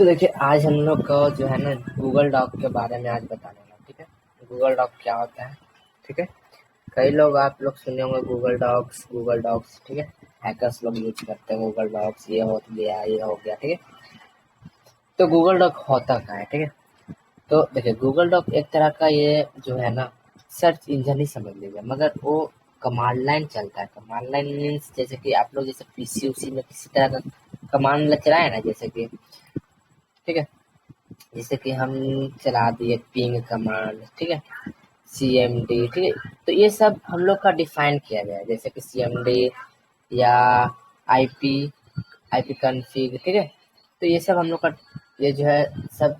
तो देखिए आज हम लोग को जो है ना गूगल डॉक के बारे में आज बताने वाला, ठीक है। गूगल डॉक क्या होता है, ठीक है। कई लोग आप लोग सुने होंगे गूगल डॉक्स, ठीक है। हैकर्स लोग यूज करते हैं गूगल डॉक्स, ये हो गया ये हो गया, ठीक है। तो गूगल डॉक होता क्या है, ठीक है। तो देखिए गूगल डॉक एक तरह का ये जो है ना सर्च इंजन ही समझ लीजिए, मगर वो कमांड लाइन चलता है। कमांड लाइन मीन्स जैसे कि आप लोग जैसे पीसी उसी में किसी तरह का कमांड चलाए ना, जैसे कि, ठीक है। जैसे कि हम चला दिए पिंग कमांड, ठीक है, CMD, ठीक है। तो ये सब हम लोग का डिफाइन किया गया है, जैसे कि CMD या IP IP कॉन्फ़िग, ठीक है। तो ये सब हम लोग का ये जो है सब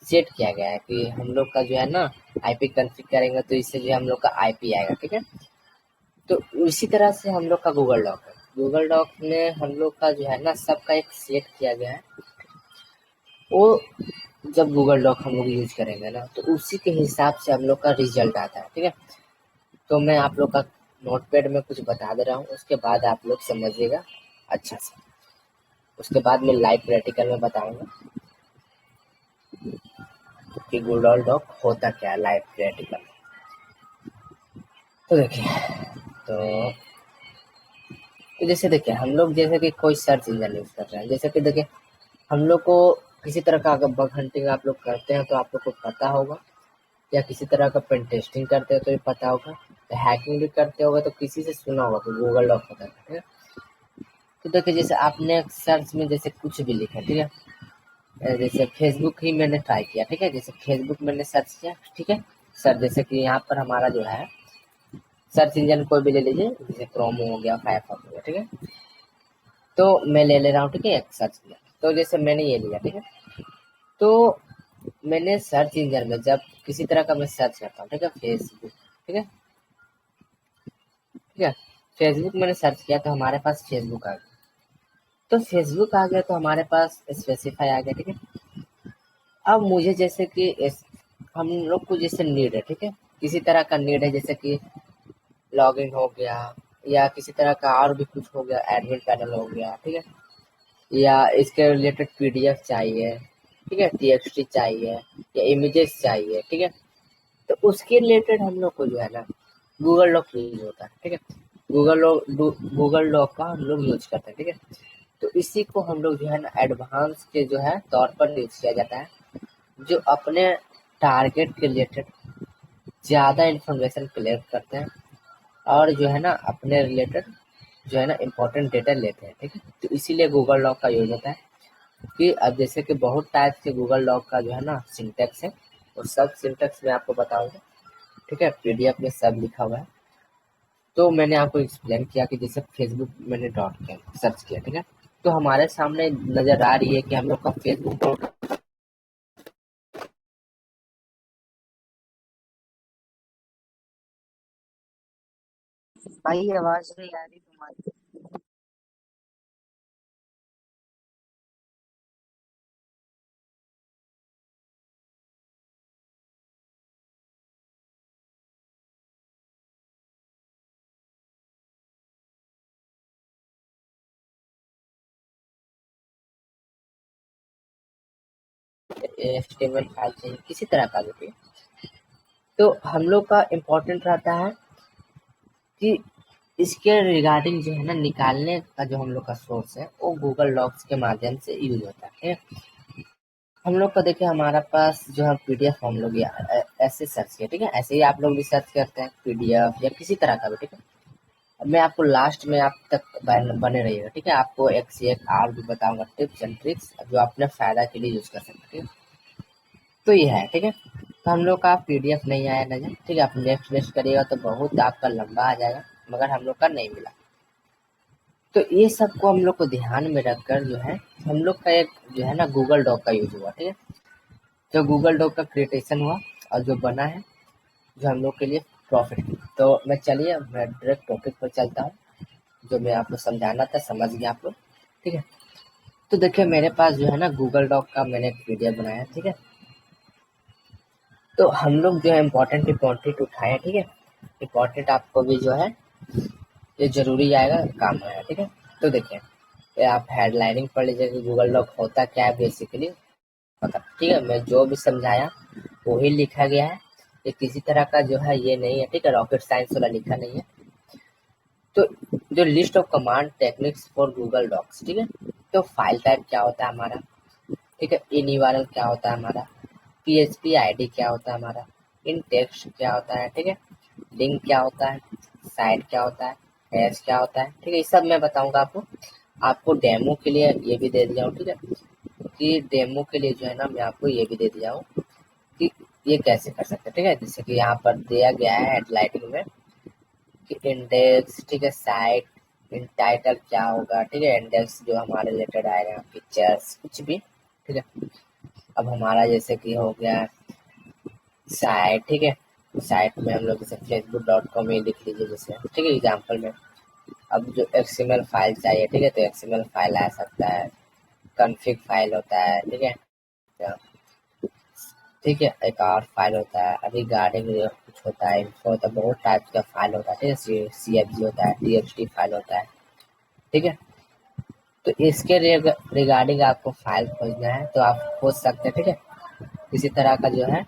सेट किया गया है कि हम लोग का जो है ना IP कॉन्फ़िग करेंगे तो इससे जो है हम लोग का IP आएगा, ठीक है। तो उसी तरह से हम लोग का गूगल डॉक है। गूगल डॉक में हम लोग का जो है ना सबका एक सेट किया गया है। वो जब गूगल डॉक हम लोग यूज करेंगे ना तो उसी के हिसाब से हम लोग का रिजल्ट आता है, ठीक है। तो मैं आप लोग का नोटपैड में कुछ बता दे रहा हूँ, उसके बाद आप लोग समझिएगा अच्छा से। उसके बाद मैं लाइव प्रैक्टिकल में बताऊंगा कि गूगल डॉक होता क्या है लाइव प्रैक्टिकल में। तो देखिए, तो, तो जैसे देखिए हम लोग जैसे कि कोई सर्च इंजन यूज कर रहे हैं, जैसे कि देखिए हम लोग को किसी तरह का अगर बग हंटिंग आप लोग करते हैं तो आप लोग को पता होगा, या किसी तरह का पेन टेस्टिंग करते हो तो ये पता होगा, तो हैकिंग भी करते होगा तो किसी से सुना होगा कि गूगल डॉक होता है, ठीक है। तो देखिए जैसे आपने सर्च में जैसे कुछ भी लिखा, ठीक है। जैसे फेसबुक ही मैंने ट्राई किया, ठीक है। जैसे फेसबुक मैंने सर्च किया, ठीक है। सर जैसे कि यहाँ पर हमारा जो है सर्च इंजन कोई भी ले लीजिए, जैसे क्रोम हो गया, फायरफॉक्स हो गया, ठीक है। तो मैं ले रहा हूँ, ठीक है, सर्च किया तो जैसे मैंने ये लिया, ठीक है। तो मैंने सर्च इंजन में जब किसी तरह का मैं सर्च करता हूँ, ठीक है, फेसबुक, ठीक है, ठीक है। फेसबुक मैंने सर्च किया तो हमारे पास फेसबुक आ गया। तो फेसबुक आ गया तो हमारे पास स्पेसिफाई आ गया, ठीक है। अब मुझे जैसे कि हम लोग को जैसे नीड है, ठीक है, किसी तरह का नीड है, जैसे कि लॉगिन हो गया या किसी तरह का और भी कुछ हो गया, एडमिन पैनल हो गया, ठीक है, या इसके रिलेटेड PDF चाहिए, ठीक है, TXT चाहिए या इमेजेस चाहिए, ठीक है। तो उसके रिलेटेड हम लोग को जो है ना गूगल डॉक यूज होता है, ठीक है। गूगल डॉक का हम लोग यूज करते हैं, ठीक है। तो इसी को हम लोग जो है ना एडवांस के जो है तौर पर यूज किया जाता है, जो अपने टारगेट के रिलेटेड ज़्यादा इंफॉर्मेशन कलेक्ट करते हैं और जो है ना अपने रिलेटेड जो है ना इम्पोर्टेंट डेटा लेते हैं, ठीक है। तो इसीलिए गूगल डॉक का यूज होता है कि अब जैसे कि बहुत टाइप के गूगल डॉक का जो है ना सिंटेक्स है, और सब सिंटेक्स मैं आपको बताऊंगा, ठीक है। PDF में सब लिखा हुआ है। तो मैंने आपको एक्सप्लेन किया कि जैसे फेसबुक मैंने डॉट किया सर्च किया, ठीक है। तो हमारे सामने नजर आ रही है कि हम लोग का फेसबुक डॉट, भाई आवाज नहीं आ रही तुम्हारी। HTML फाइल चाहिए किसी तरह का भी, ठीक है। तो हम लोग का इम्पोर्टेंट रहता है कि इसके रिगार्डिंग जो है ना निकालने का जो हम लोग का सोर्स है वो गूगल डॉक्स के माध्यम से यूज होता है। हम लोग का देखिए हमारा पास जो है PDF हम लोग ऐसे सर्च किया, ठीक है। ऐसे ही आप लोग भी सर्च करते हैं PDF या किसी तरह का भी, ठीक है। अब मैं आपको लास्ट में आप तक बने रहिएगा, ठीक है। आपको एक से एक और भी बताऊंगा टिप्स एंड ट्रिक्स जो अपने फायदा के लिए यूज कर सकते हैं, ठीक है। तो ये है, ठीक है। तो हम लोग का PDF नहीं आया नजर, ठीक है। आप नेक्स्ट नेक्स्ट करिएगा तो बहुत आपका लंबा आ जाएगा, मगर हम लोग का नहीं मिला। तो ये सबको हम लोग को ध्यान में रखकर जो है हम लोग का एक जो है ना गूगल डॉक का यूज हुआ, ठीक है। जो गूगल डॉक का क्रिएटेशन हुआ और जो बना है जो हम लोग के लिए प्रॉफिट की। तो मैं चलिए मैं डायरेक्ट टॉपिक पर चलता हूँ, जो मैं आपको समझाना था समझ गया आप लोग, ठीक है। तो देखिए मेरे पास जो है ना गूगल डॉक का मैंने एक PDF बनाया, ठीक है। तो हम लोग जो है इम्पोर्टेंट उठाए, ठीक है। इम्पोर्टेंट आपको भी जो है ये जरूरी आएगा, काम आएगा, ठीक है। तो देखिए ये आप हेडलाइनिंग पढ़ लीजिए कि गूगल डॉक होता क्या है बेसिकली। मतलब ठीक है, मैं जो भी समझाया वही लिखा गया है, ये किसी तरह का जो है ये नहीं है, ठीक है, रॉकेट साइंस वाला लिखा नहीं है। तो जो list of command techniques for Google Docs, ठीक है, तो फाइल टाइप क्या होता है हमारा, ठीक है, इन यूआरएल क्या होता है हमारा, पीएचपी आईडी क्या होता है हमारा, इन टेक्स्ट क्या होता है, ठीक है, लिंक क्या होता है, साइट क्या होता है, हैश क्या होता है, ठीक है, ये सब मैं बताऊंगा आपको। आपको डेमो के लिए ये भी दे दिया हूँ, ठीक है, कि डेमो के लिए जो है ना मैं आपको ये भी दे दिया हूँ कि ये कैसे कर सकते हैं, ठीक है, जैसे कि यहाँ पर दिया गया है हेडलाइटिंग में कि इंडेक्स, ठीक है, साइट इन टाइटल क्या होगा, ठीक है, इंडेक्स जो हमारे रिलेटेड आएगा, पिक्चर्स कुछ भी, ठीक है। अब हमारा जैसे कि हो गया साइट, ठीक है, साइट में हम लोग जैसे facebook.com ही लिख लीजिए जैसे, ठीक है, एग्जाम्पल में। अब जो एक्सएमएल फाइल चाहिए, ठीक है, तो एक्सएमएल फाइल आ सकता है, कॉन्फ़िग फाइल होता है, ठीक है, तो ठीक है, एक और फाइल होता है रिगार्डिंग कुछ होता है, इन्फो होता है, बहुत टाइप का फाइल होता है, ठीक है, CFG होता है, TXT फाइल होता है, ठीक है। तो इसके रिगार्डिंग आपको फाइल खोजना है तो आप खोज सकते हैं, ठीक है, किसी तरह का जो है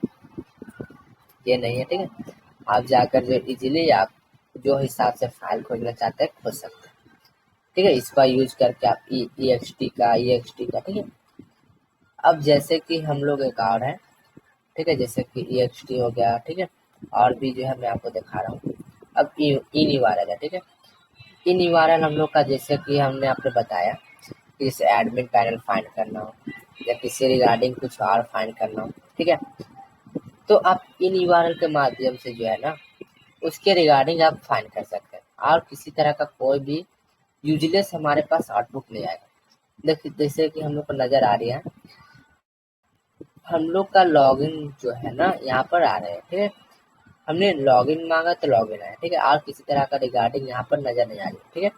ये नहीं है, ठीक है, आप जाकर जो इजीली आप जो हिसाब से फाइल खोजना चाहते हैं खोज सकते हैं, ठीक है, इसका यूज करके आप EXT का, ठीक है। अब जैसे कि हम लोग एक और है, ठीक है, जैसे कि EXT हो गया, ठीक है, और भी जो है मैं आपको दिखा रहा हूँ। अब इन यूआरएल है, ठीक है, इन यूआरएल हम लोग का जैसे कि हमने आपको बताया कि जैसे एडमिन पैनल फाइंड करना हो या किसी रिगार्डिंग कुछ और फाइंड करना हो, ठीक है, तो आप इन यूआरएल के माध्यम से जो है ना उसके रिगार्डिंग आप फाइंड कर सकते हैं और किसी तरह का कोई भी यूजलेस हमारे पास आउटपुट नहीं आएगा। देखिए जैसे कि हम लोग को नजर आ रही है, हम लोग का लॉगिन जो है ना यहाँ पर आ रहे हैं, ठीक है, हमने लॉगिन मांगा तो लॉगिन आया, ठीक है, और किसी तरह का रिगार्डिंग यहाँ पर नजर नहीं आ रही, ठीक है,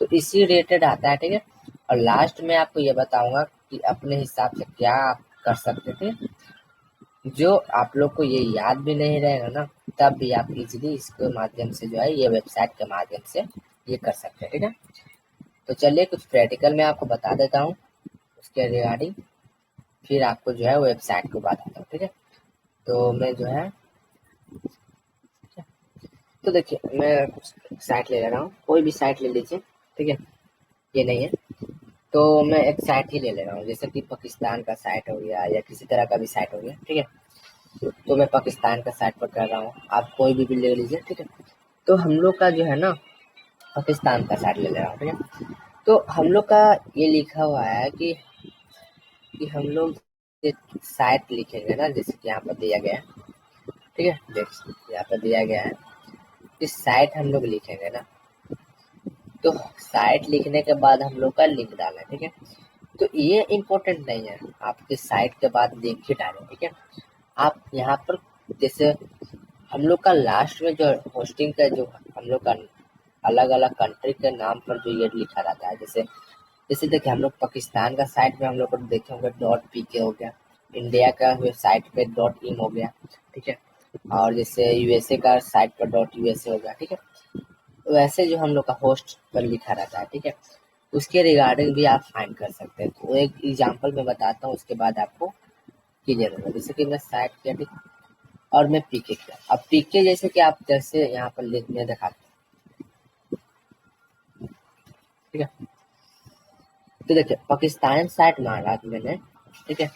तो इसी रिलेटेड आता है, ठीक है। और लास्ट में आपको ये बताऊंगा कि अपने हिसाब से क्या आप कर सकते थे, जो आप लोग को ये याद भी नहीं रहेगा ना तब भी आप इजीली इसके माध्यम से जो है ये वेबसाइट के माध्यम से ये कर सकते हैं, ठीक है। तो चलिए कुछ प्रैक्टिकल मैं आपको बता देता हूँ उसके रिगार्डिंग, फिर आपको जो है वेबसाइट को बताता हूँ, ठीक है। तो मैं जो है, तो देखिए मैं कुछ साइट ले रहा हूँ, कोई भी साइट ले लीजिए, ठीक है, ये नहीं है, तो मैं एक साइट ही ले रहा हूँ, जैसे कि पाकिस्तान का साइट हो गया या किसी तरह का भी साइट हो गया, ठीक है, तो मैं पाकिस्तान का साइट पर कर रहा हूँ, आप कोई भी ले लीजिए, ठीक है। तो हम लोग का जो है ना पाकिस्तान का साइट ले रहा हूँ, ठीक है, तो हम लोग का ये लिखा हुआ है कि हम लोग साइट लिखेंगे ना, जैसे कि यहाँ पर दिया गया है, ठीक है, देखिए यहाँ पर दिया गया है कि साइट हम लोग लिखेंगे ना, तो साइट लिखने के बाद हम लोग का लिंक डालें, ठीक है, तो ये इम्पोर्टेंट नहीं है, आपके साइट के बाद लिंक ही डालें, ठीक है। आप यहाँ पर जैसे हम लोग का लास्ट में जो होस्टिंग का जो हम लोग का अलग अलग कंट्री के नाम पर जो ये लिखा रहता है, जैसे जैसे देखिए हम लोग पाकिस्तान का साइट में हम लोग को देखे होंगे .pk हो गया, इंडिया का साइट पे .in हो गया, ठीक है, और जैसे यूएसए का साइट पर .usa हो गया, ठीक है, वैसे जो हम लोग का होस्ट पर लिखा रहता है, ठीक है, उसके रिगार्डिंग भी आप फाइंड कर सकते हैं। तो एक एग्जांपल मैं बताता हूँ, उसके बाद आपको क्लियर होगा। जैसे कि मैं साइट किया, ठीक, और मैं पीके किया, अब पीके जैसे कि आप जैसे यहाँ पर लिखने दिखाते हैं, ठीक है, तो देखिए पाकिस्तान साइट मांगा था मैंने, ठीक है,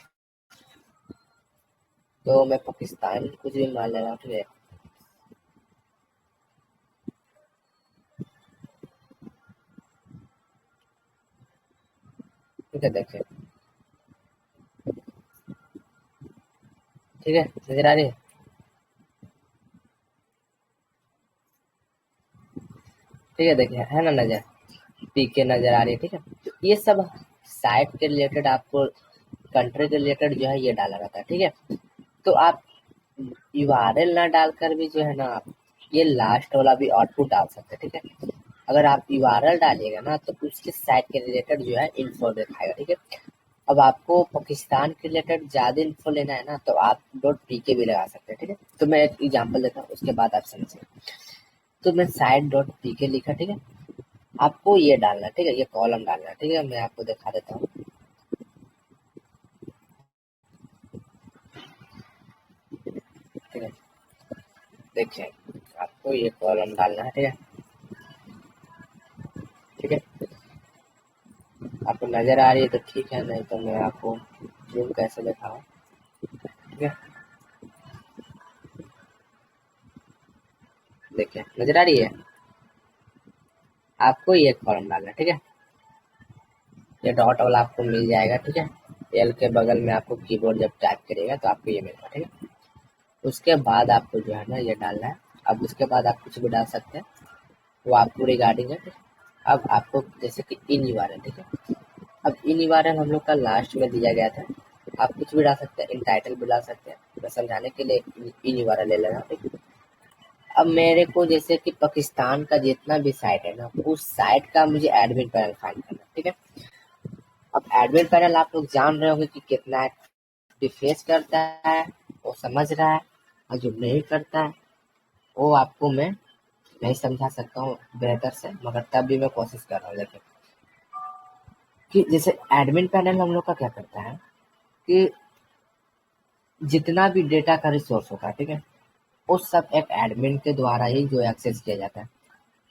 तो मैं पाकिस्तान कुछ भी मान ले रहा हूँ, ठीक है, ठीक है, देखिए, ठीक है, नजर आ रही है, ठीक है, देखिए है ना नजर, पीके नजर आ रही है, ठीक है, तो ये सब साइट के रिलेटेड आपको कंट्री के रिलेटेड जो है ये डाला रहता है, ठीक है, तो आप यूआरएल ना डालकर भी जो है ना आप ये लास्ट वाला भी आउटपुट डाल सकते हैं, ठीक है, अगर आप यूआरएल डालिएगा ना तो उसके साइट के रिलेटेड जो है इन्फो दिखाएगा, ठीक है। अब आपको पाकिस्तान के रिलेटेड ज्यादा इन्फो लेना है ना तो आप .pk भी लगा सकते हैं, ठीक है, तो मैं एक एग्जांपल देता हूँ उसके बाद आप समझिए। तो मैं साइट .pk लिखा, ठीक है, आपको ये डालना है, ठीक है, ये कॉलम डालना है, ठीक है, मैं आपको दिखा देता हूँ, देखिए आपको ये कॉलम डालना है, ठीक है। ठीक है, आपको नजर आ रही है तो ठीक है, नहीं तो मैं आपको जूम कैसे दिखाऊं। ठीक है, देखिए नजर आ रही है। आपको ये कॉलम डालना है, ठीक है। ये डॉट वाला आपको मिल जाएगा, ठीक है। एल के बगल में आपको कीबोर्ड जब टाइप करिएगा तो आपको ये मिलेगा, ठीक है। उसके बाद आपको जो है ना ये डालना है। अब उसके बाद आप कुछ भी डाल सकते हैं, वो आपको रिगार्डिंग है, ठीक है। अब आपको जैसे कि इन यूआरएल, ठीक है। अब इन यूआरएल हम लोग का लास्ट में दिया गया था। आप कुछ भी डाल सकते हैं, इन टाइटल भी डाल सकते हैं। मैं समझाने के लिए इन यूआरएल ले लेना, ठीक है। अब मेरे को जैसे कि पाकिस्तान का जितना भी साइट है ना, उस साइट का मुझे एडमिन पैनल फाइंड करना, ठीक है। अब एडमिन पैनल आप लोग जान रहे होंगे कि कितना डिफेस करता है, वो समझ रहा है। और जो नहीं करता है वो आपको मैं नहीं समझा सकता हूँ बेहतर से, मगर तब भी मैं कोशिश कर रहा हूँ। लेकिन कि जैसे एडमिन पैनल हम लोग का क्या करता है कि जितना भी डेटा का रिसोर्स होता है, ठीक है, वो सब एक एडमिन के द्वारा ही जो एक्सेस किया जाता है।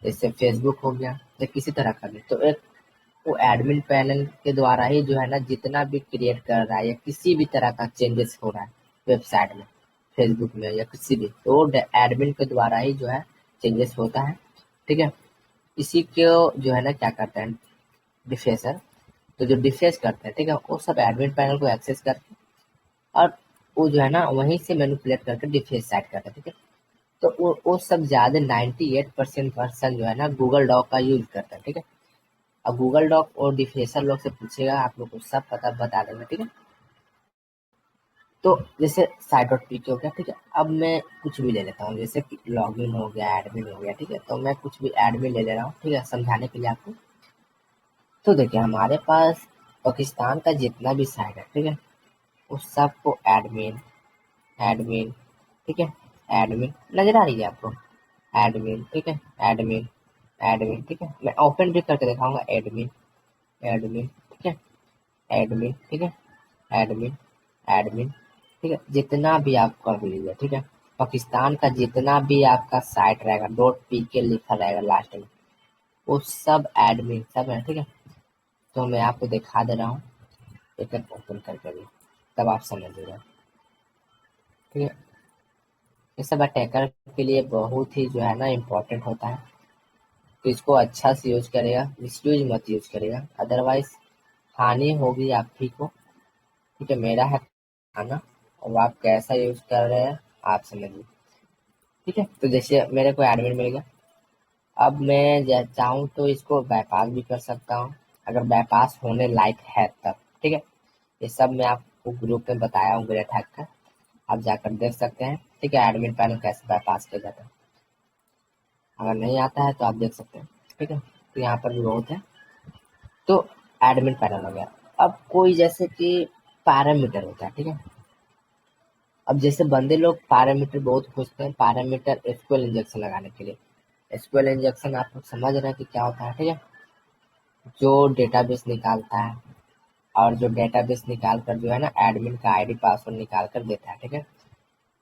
जैसे फेसबुक हो गया या किसी तरह का भी, तो एक वो एडमिन पैनल के द्वारा ही जो है ना जितना भी क्रिएट कर रहा है या किसी भी तरह का चेंजेस हो रहा है वेबसाइट में, फेसबुक में या किसी भी, तो वो एडमिन के द्वारा ही जो है चेंजेस होता है, ठीक है। इसी को जो है ना क्या करते हैं डिफेसर, तो जो डिफेस करते हैं, ठीक है, वो सब एडमिन पैनल को एक्सेस करके और वो जो है ना वहीं से मैनिपुलेट करके डिफेस साइट करते हैं, ठीक है। तो वो सब ज़्यादा 98% पर्सन जो है ना गूगल डॉक का यूज करते हैं, ठीक है। अब गूगल डॉक और डिफेसर लोग से पूछेगा, आप लोग को सब पता बता देंगे, ठीक है। तो जैसे साइट डॉट पी हो गया, ठीक है। अब मैं कुछ भी ले लेता हूँ, जैसे कि लॉगिन हो गया, एडमिन हो गया, ठीक है। तो मैं कुछ भी एडमिन ले ले रहा हूँ, ठीक है, समझाने के लिए आपको। तो देखिए हमारे पास पाकिस्तान का जितना भी साइट है, ठीक है, उस सबको एडमिन एडमिन, ठीक है, एडमिन नजर आ रही है आपको, एडमिन, ठीक है, एडमिन एडमिन, ठीक है। मैं ओपन भी करके दिखाऊंगा, एडमिन एडमिन, ठीक है, एडमिन, ठीक है, एडमिन एडमिन, ठीक है। जितना भी आप कर लीजिए, ठीक है, पाकिस्तान का जितना भी आपका साइट रहेगा डॉट पी के लिखा रहेगा लास्ट में, वो सब एडमिन सब है, ठीक है। तो मैं आपको दिखा दे रहा हूँ एक एक ओपन करके भी, तब आप समझ लीजिएगा, ठीक है। ये सब अटैकर के लिए बहुत ही जो है ना इम्पोर्टेंट होता है। तो इसको अच्छा से यूज करेगा, मिसयूज मत यूज करेगा, अदरवाइज हानि होगी आप ही को, ठीक है। मेरा है खाना, और आप कैसा यूज कर रहे हैं आप समझिए, ठीक है। तो जैसे मेरे को एडमिन मिल गया, अब मैं चाहूँ तो इसको बाईपास भी कर सकता हूँ, अगर बाईपास होने लायक है तब, ठीक है। ये सब मैं आपको ग्रुप में बताया हूँ ग्रेट हैक का, आप जाकर देख सकते हैं, ठीक है। एडमिन पैनल कैसे बाईपास किया जाता है, अगर नहीं आता है तो आप देख सकते हैं, ठीक है। तो यहाँ पर भी बहुत है। तो एडमिन पैनल हो गया। अब कोई जैसे कि पैरामीटर होता है, ठीक है। अब जैसे बंदे लोग पैरामीटर बहुत खोजते हैं, पैरामीटर एसक्यूएल इंजेक्शन लगाने के लिए। एसक्यूएल इंजेक्शन आप लोग समझ रहे हैं कि क्या होता है, ठीक है। जो डेटाबेस निकालता है, और जो डेटाबेस निकाल कर जो है ना एडमिन का आईडी पासवर्ड निकाल कर देता है, ठीक है।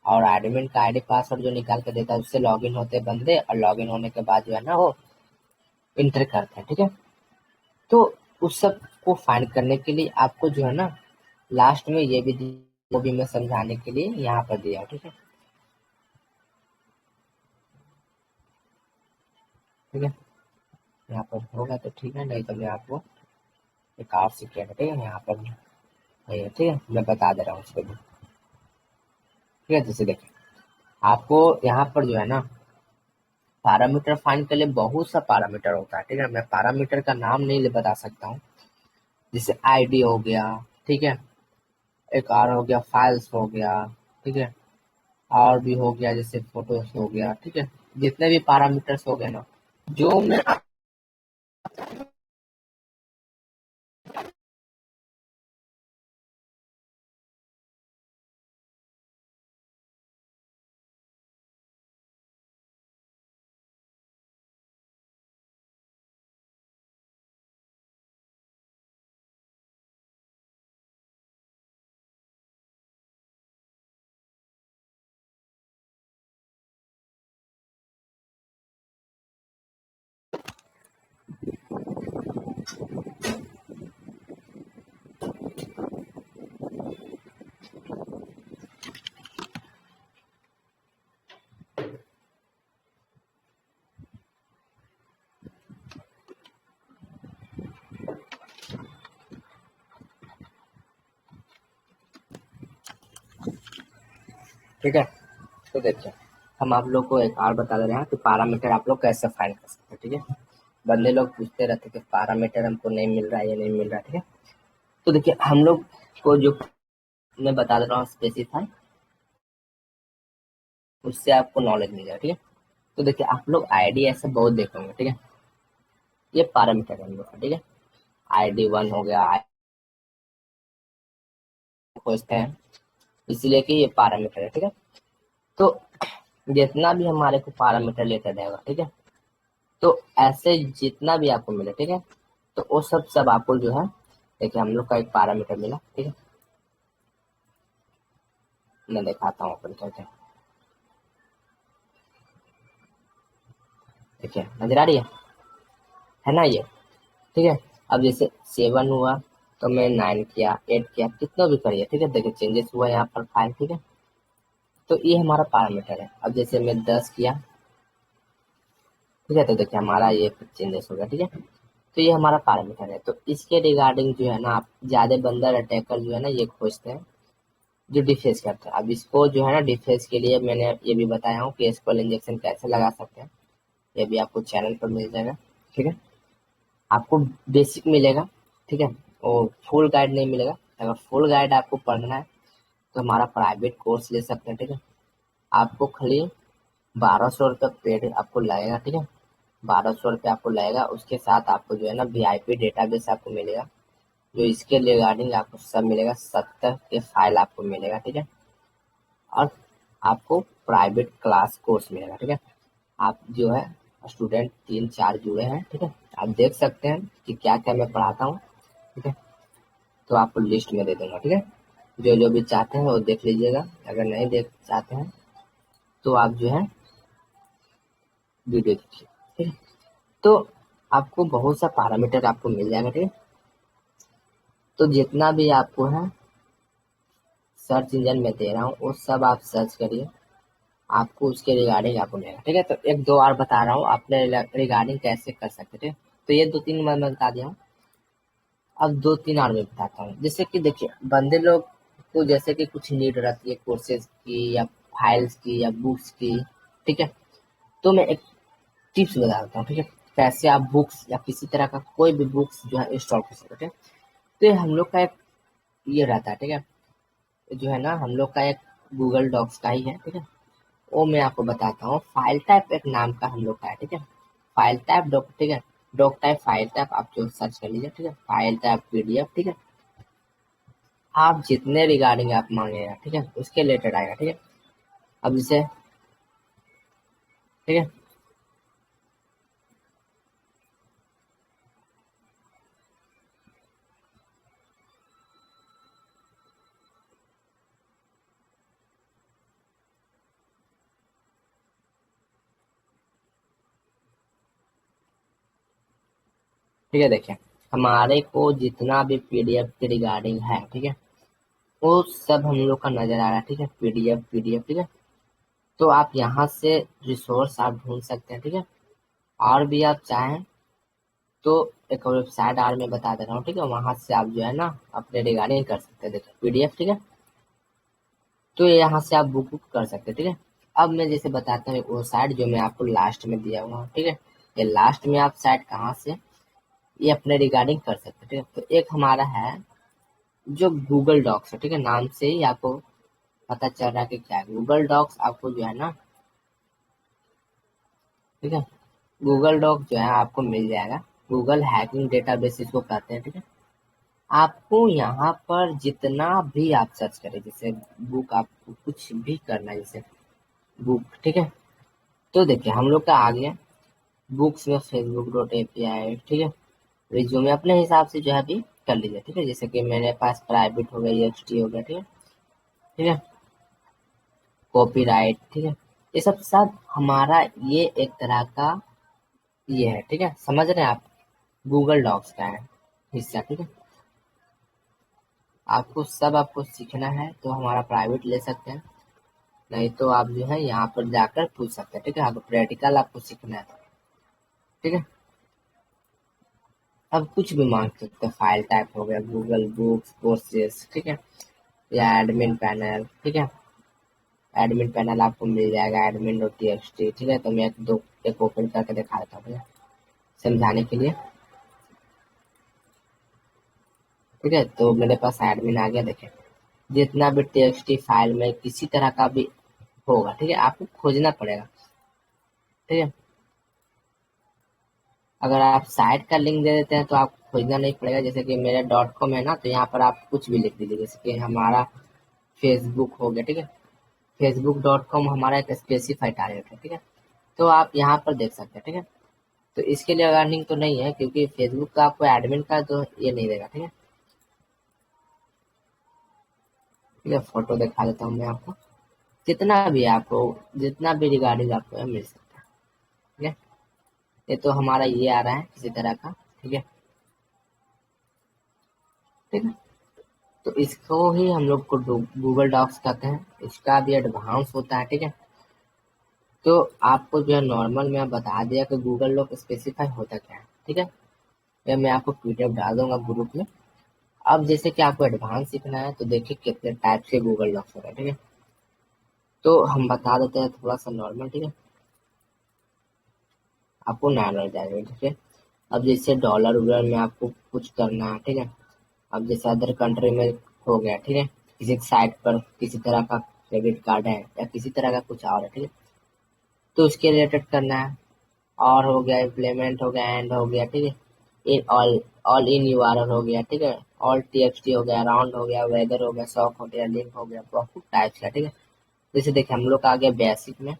और एडमिन का आईडी पासवर्ड जो निकाल कर देता है उससे लॉगिन होते हैं बंदे, और लॉगिन होने के बाद जो है ना वो इंटर करते हैं, ठीक है। तो उस सब को फाइंड करने के लिए आपको जो है ना लास्ट में ये भी वो भी मैं समझाने के लिए यहाँ पर दिया, ठीक है, ठीक है। यहाँ पर होगा तो ठीक है, नहीं तो मैं आपको एक और सीक्रेट है, ठीक है, यहाँ पर है, ठीक है, मैं बता दे रहा हूँ उसको भी, ठीक है। जैसे देखिए आपको यहाँ पर जो है ना पैरामीटर फाइंड के लिए बहुत सा पैरामीटर होता है, ठीक है। मैं पैरामीटर का नाम नहीं बता सकता हूँ, जैसे आईडी हो गया, ठीक है, एक और हो गया फाइल्स हो गया, ठीक है, और भी हो गया जैसे फोटोज हो गया, ठीक है। जितने भी पैरामीटर्स हो गए ना, जो मैं ठीक है। तो देखिए हम आप लोग को एक और बता दे रहे हैं कि पैरामीटर आप लोग कैसे फाइंड कर सकते हैं। ठीक है, बंदे लोग पूछते रहते कि पैरामीटर हमको नहीं मिल रहा है, ये नहीं मिल रहा है। ठीक है, तो देखिए हम लोग को जो मैं बता दे रहा हूँ स्पेसिफाई, उससे आपको नॉलेज मिल जाएगा। ठीक है, तो देखिए आप लोग आईडी ऐसे बहुत देखेंगे। ठीक है, ये पैरामीटर है हम लोग का। ठीक है, आईडी 1 हो गया, खोजते हैं इसलिए कि ये पैरामीटर है। ठीक है, तो जितना भी हमारे को पैरामीटर लेकर रहेगा, ठीक है, तो ऐसे जितना भी आपको मिले, ठीक है, तो वो सब आपको जो है, देखिए हम लोग का एक पैरामीटर मिला। ठीक है, मैं दिखाता हूँ अपन कैसे। देखिए नजर आ रही है ना ये। ठीक है, अब जैसे 7 हुआ तो मैं 9 किया, 8 किया, कितना भी करिए। ठीक है, देखिए चेंजेस हुआ यहाँ पर 5। ठीक है, तो ये हमारा पैरामीटर है। अब जैसे मैं 10 किया, ठीक है, तो देखिए हमारा ये चेंजेस हो गया। ठीक है, तो ये हमारा पैरामीटर है। तो इसके रिगार्डिंग जो है ना, आप ज्यादा बंदर अटैकर जो है ना ये खोजते हैं जो डिफेंस करते हैं। अब इसको जो है ना डिफेंस के लिए मैंने ये भी बताया हूँ कि एसक्यूएल इंजेक्शन कैसे लगा सकते हैं, ये भी आपको चैनल पर मिल जाएगा। ठीक है, आपको बेसिक मिलेगा। ठीक है, और फुल गाइड नहीं मिलेगा। अगर फुल गाइड आपको पढ़ना है तो हमारा प्राइवेट कोर्स ले सकते हैं। ठीक है, आपको खाली 1200 रुपये पेड आपको लगेगा। ठीक है, 1200 रुपये आपको लगेगा। उसके साथ आपको जो है ना VIP डेटाबेस आपको मिलेगा, जो इसके रिगार्डिंग आपको सब मिलेगा। 70 के फाइल आपको मिलेगा। ठीक है, और आपको प्राइवेट क्लास कोर्स मिलेगा। ठीक है, आप जो है स्टूडेंट 3-4 जुड़े हैं। ठीक है, आप देख सकते हैं कि क्या क्या मैं पढ़ाता हूँ। ठीक है, तो आपको लिस्ट में दे दूंगा। ठीक है, जो जो भी चाहते हैं वो देख लीजिएगा। अगर नहीं देख चाहते हैं तो आप जो है वीडियो देखिए। ठीक है, तो आपको बहुत सा पैरामीटर आपको मिल जाएगा। ठीक है, तो जितना भी आपको है सर्च इंजन में दे रहा हूँ वो सब आप सर्च करिए, आपको उसके रिगार्डिंग आपको मिलेगा। ठीक है, तो एक दो और बता रहा हूँ आपने रिगार्डिंग कैसे कर सकते थे। तो ये 2-3 मैं बता दिया हूँ। अब 2-3 और मैं बताता हूँ। जैसे कि देखिए बंदे लोग को जैसे कि कुछ नीड रहती है कोर्सेज की या फाइल्स की या बुक्स की। ठीक है, तो मैं एक टिप्स बता देता हूँ। ठीक है, कैसे आप बुक्स या किसी तरह का कोई भी बुक्स जो है इंस्टॉल कर सकते हैं। तो ये हम लोग का एक ये रहता है। ठीक है, जो है ना हम लोग का एक गूगल डॉक्स का ही है। ठीक है, वो मैं आपको बताता हूँ। फाइल टाइप एक नाम का हम लोग का है। ठीक है, फाइल टाइप डॉक। ठीक है, डॉक टाइप फाइल टाइप आप जो सर्च कर लीजिए। ठीक है, फाइल टाइप PDF। ठीक है, आप जितने रिगार्डिंग आप मांगेगा, ठीक है, उसके रिलेटेड आएगा। ठीक है, अब जैसे ठीक है, ठीक है, देखिए हमारे को जितना भी PDF के रिगार्डिंग है, ठीक है, वो सब हम लोग का नजर आ रहा है। ठीक है, PDF। ठीक है, तो आप यहाँ से रिसोर्स आप ढूंढ सकते हैं। ठीक है, और भी आप चाहें तो एक वेबसाइट और मैं बता दे रहा हूँ। ठीक है, वहां से आप जो है ना अपने रिगार्डिंग कर सकते हैं। देखिए PDF। ठीक है, तो यहाँ से आप बुक कर सकते हैं। ठीक है, अब मैं जैसे बताता हूँ वो साइट जो मैं आपको लास्ट में दिया हुआ हूँ। ठीक है, ये लास्ट में आप साइट कहाँ से ये अपने रिगार्डिंग कर सकते हैं। ठीक है, तो एक हमारा है जो गूगल डॉक्स है। ठीक है, नाम से ही आपको पता चल रहा है कि क्या है गूगल डॉक्स। आपको जो है ना, ठीक है, गूगल डॉक जो है आपको मिल जाएगा। गूगल हैकिंग डेटाबेस इसको कहते हैं। ठीक है, आपको यहाँ पर जितना भी आप सर्च करें, जैसे बुक आपको कुछ भी करना है, जैसे बुक। ठीक है, तो देखिए हम लोग का आ गया बुक्स में facebook.api। ठीक है, रिज्यूमे अपने हिसाब से जो है अभी कर लीजिए। ठीक है, जैसे कि मेरे पास प्राइवेट हो गया, EXT हो गया। ठीक है, ठीक है, कॉपीराइट। ठीक है, ये सब सब हमारा ये एक तरह का ये है। ठीक है, समझ रहे हैं आप, गूगल डॉक्स का है हिस्सा। ठीक है, आपको सब आपको सीखना है तो हमारा प्राइवेट ले सकते हैं, नहीं तो आप जो है यहाँ पर जाकर पूछ सकते हैं। ठीक है, आपको प्रैक्टिकल आपको सीखना है। ठीक है, अब कुछ भी मांग सकते हैं। फाइल टाइप हो गया, गूगल बुक्स, कोर्सेस। ठीक है, या एडमिन पैनल। ठीक है, एडमिन पैनल आपको मिल जाएगा, एडमिन डॉट टीएक्सटी। ठीक है, तो मैं एक ओपन करके दिखा देता हूँ भैया समझाने के लिए। ठीक है, तो मेरे पास एडमिन आ गया। देखें, जितना भी टीएक्सटी फाइल में किसी तरह का भी होगा, ठीक है, आपको खोजना पड़ेगा। ठीक है, अगर आप साइट का लिंक दे देते हैं तो आपको खोजना नहीं पड़ेगा। जैसे कि मेरा .com है ना, तो यहाँ पर आप कुछ भी लिख दीजिए, जैसे कि हमारा फेसबुक हो गया। ठीक है, facebook.com हमारा एक स्पेसिफाइड टारगेट है। ठीक है, तो आप यहाँ पर देख सकते हैं। ठीक है, तो इसके लिए अर्निंग तो नहीं है, क्योंकि फेसबुक का आपको एडमिन का तो ये नहीं देगा। ठीक है, ठीक है, फोटो दिखा देता हूँ मैं आपको। जितना भी आपको, जितना भी रिगार्डिंग आपको है मिल सकता है। ठीक है, ये तो हमारा ये आ रहा है किसी तरह का। ठीक है, ठीक है, तो इसको ही हम लोग को गूगल डॉक्स कहते हैं। इसका भी एडवांस होता है। ठीक है, तो आपको जो है नॉर्मल में बता दिया कि गूगल डॉक स्पेसिफाई होता क्या है। ठीक है, ये मैं आपको पीडीएफ डाल दूंगा ग्रुप में। अब जैसे कि आपको एडवांस सीखना है तो देखिए कितने टाइप के गूगल डॉक्स होता है। ठीक है, तो हम बता देते हैं थोड़ा सा नॉर्मल। ठीक है, आपको नॉर्मल जाएगा। ठीक है, अब जैसे डॉलर वॉलर में आपको कुछ करना है। ठीक है, अब जैसे अदर कंट्री में हो गया। ठीक है, किसी साइट पर किसी तरह का क्रेडिट कार्ड है या किसी तरह का कुछ और है। ठीक है, तो उसके रिलेटेड करना है। और हो गया, इम्प्लीमेंट हो गया, एंड हो गया। ठीक है, इन ऑल इन यूआरएल हो गया। ठीक है, ऑल टीएक्सटी हो गया, राउंड हो गया, वेदर हो गया, सॉक हो गया, लिंक हो गया, बहुत टाइप्स का। ठीक है, जैसे देखिए हम लोग का आ गया बेसिक में,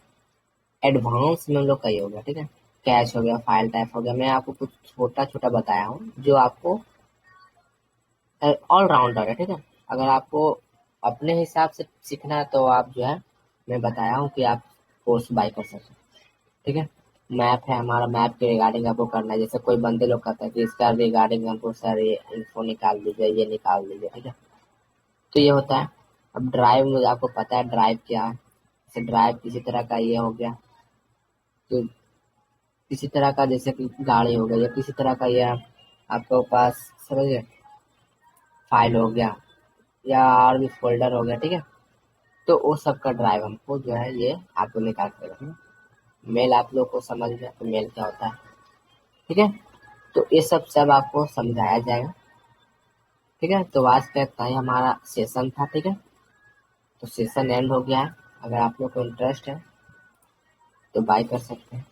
एडवांस में हम लोग का ये हो गया। ठीक है, कैश हो गया, फाइल टाइप हो गया। मैं आपको कुछ छोटा छोटा बताया हूँ जो आपको ऑलराउंडर है। ठीक है, अगर आपको अपने हिसाब से सीखना है तो आप जो है, मैं बताया हूँ कि आप कोर्स बाय कर सकते हैं। ठीक है, मैप है हमारा, मैप के रिगार्डिंग आपको करना है। जैसे कोई बंदे लोग कहते हैं कि इसका रिगार्डिंग हमको सर ये इन्फो निकाल दीजिए, ये निकाल दीजिए। ठीक है, तो ये होता है। अब ड्राइव में आपको पता है ड्राइव क्या है। जैसे ड्राइव किसी तरह का ये हो गया, तो किसी तरह का जैसे कि गाड़ी हो गया या किसी तरह का ये आपके पास समझिए फाइल हो गया या और भी फोल्डर हो गया। ठीक है, तो वो सब का ड्राइव हमको जो है ये आपको निकाल के रखना। मेल आप लोग को समझ गया तो मेल क्या होता है। ठीक है, तो ये सब आपको समझाया जाएगा। ठीक है, तो आज का इतना ही हमारा सेशन था। ठीक है, तो सेशन एंड हो गया है। अगर आप लोग को इंटरेस्ट है तो बाय कर सकते हैं।